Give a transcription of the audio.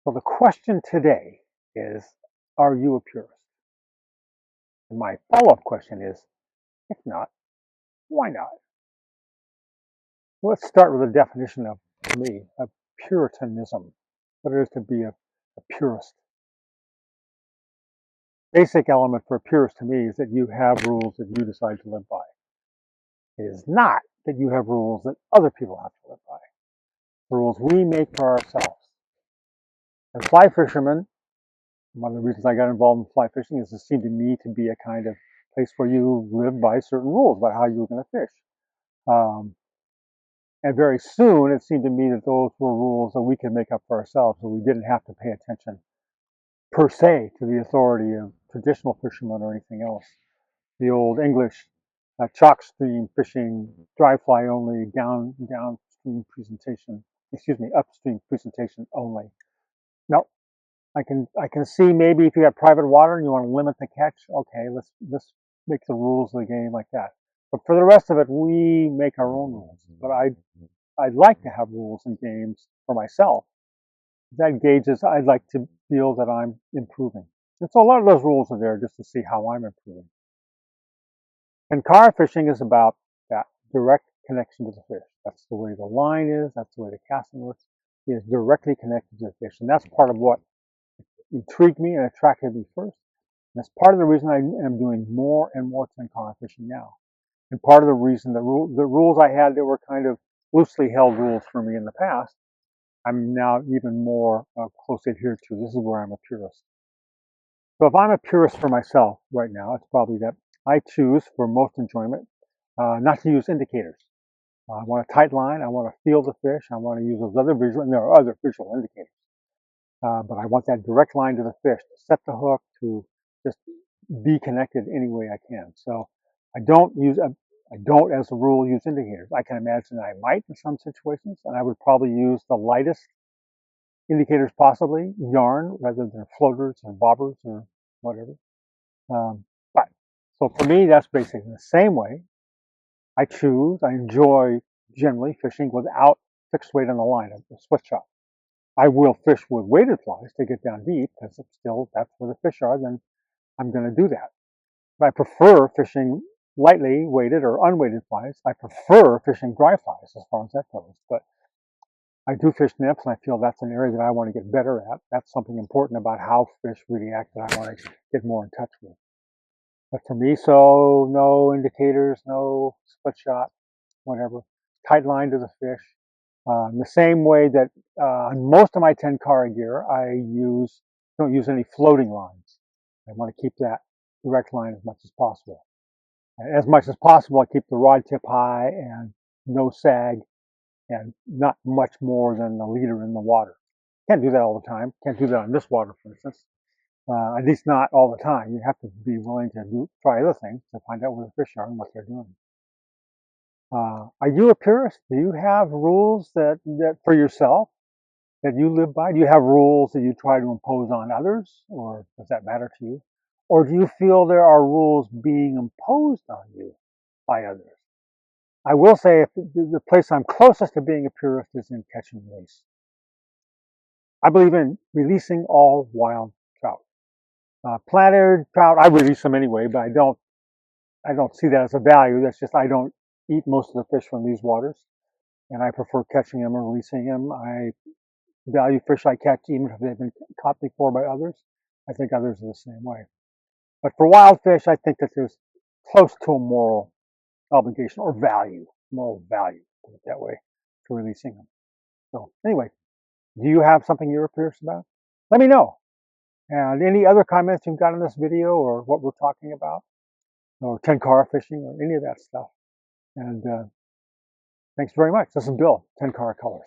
So the question today is, are you a purist? And my follow-up question is, if not, why not? Let's start with a definition of, for me, of Puritanism, what it is to be a purist. Basic element for a purist to me is that you have rules that you decide to live by. It is not that you have rules that other people have to live by. The rules we make for ourselves. As fly fishermen, one of the reasons I got involved in fly fishing is it seemed to me to be a kind of place where you live by certain rules about how you were going to fish. Um, and very soon it seemed to me that those were rules that we could make up for ourselves, so we didn't have to pay attention per se to the authority of traditional fishermen or anything else. The old English chalk stream fishing, dry fly only, downstream presentation, upstream presentation only. No, I can see maybe if you have private water and you want to limit the catch, okay, let's make the rules of the game like that. But for the rest of it, we make our own rules. But I'd like to have rules and games for myself. That gauges, I'd like to feel that I'm improving. And so a lot of those rules are there just to see how I'm improving. Tenkara fishing is about that direct connection to the fish. That's the way the line is. That's the way the casting works. It is directly connected to the fish. And that's part of what intrigued me and attracted me first. And that's part of the reason I am doing more and more tenkara fishing now. And part of the reason the rules I had that were kind of loosely held rules for me in the past, I'm now even more closely adhered to. This is where I'm a purist. So if I'm a purist for myself right now, it's probably that I choose for most enjoyment not to use indicators. I want a tight line. I want to feel the fish. I want to use those other visual, and there are other visual indicators. But I want that direct line to the fish to set the hook, to just be connected any way I can. So I don't, as a rule, use indicators. I can imagine I might in some situations, and I would probably use the lightest indicators possibly, yarn, rather than floaters or bobbers or whatever. But so for me, that's basically the same way. I enjoy generally fishing without fixed weight on the line, a switch shot. I will fish with weighted flies to get down deep because that's where the fish are, then I'm going to do that. But I prefer fishing lightly weighted or unweighted flies. I prefer fishing dry flies as far as that goes. But I do fish nymphs, and I feel that's an area that I want to get better at. That's something important about how fish react that I want to get more in touch with. But for me, so no indicators, no split shot, whatever. Tight line to the fish. The same way that on most of my tenkara gear, I don't use any floating lines. I want to keep that direct line as much as possible. And as much as possible, I keep the rod tip high and no sag and not much more than a leader in the water. Can't do that all the time. Can't do that on this water, for instance. At least not all the time. You have to be willing to try other things to find out where the fish are and what they're doing. Are you a purist? Do you have rules that for yourself that you live by? Do you have rules that you try to impose on others, or does that matter to you? Or do you feel there are rules being imposed on you by others? I will say if the place I'm closest to being a purist is in catch and release. I believe in releasing all wild trout. Planted trout, I release them anyway, but I don't see that as a value. That's just I don't eat most of the fish from these waters, and I prefer catching them or releasing them. I value fish I catch even if they've been caught before by others. I think others are the same way. But for wild fish, I think that there's close to a moral obligation or moral value, put it that way, to releasing them. So anyway, do you have something you're curious about? Let me know. And any other comments you've got on this video or what we're talking about, or tenkara fishing or any of that stuff. And thanks very much. This is Bill, Tenkara Colors.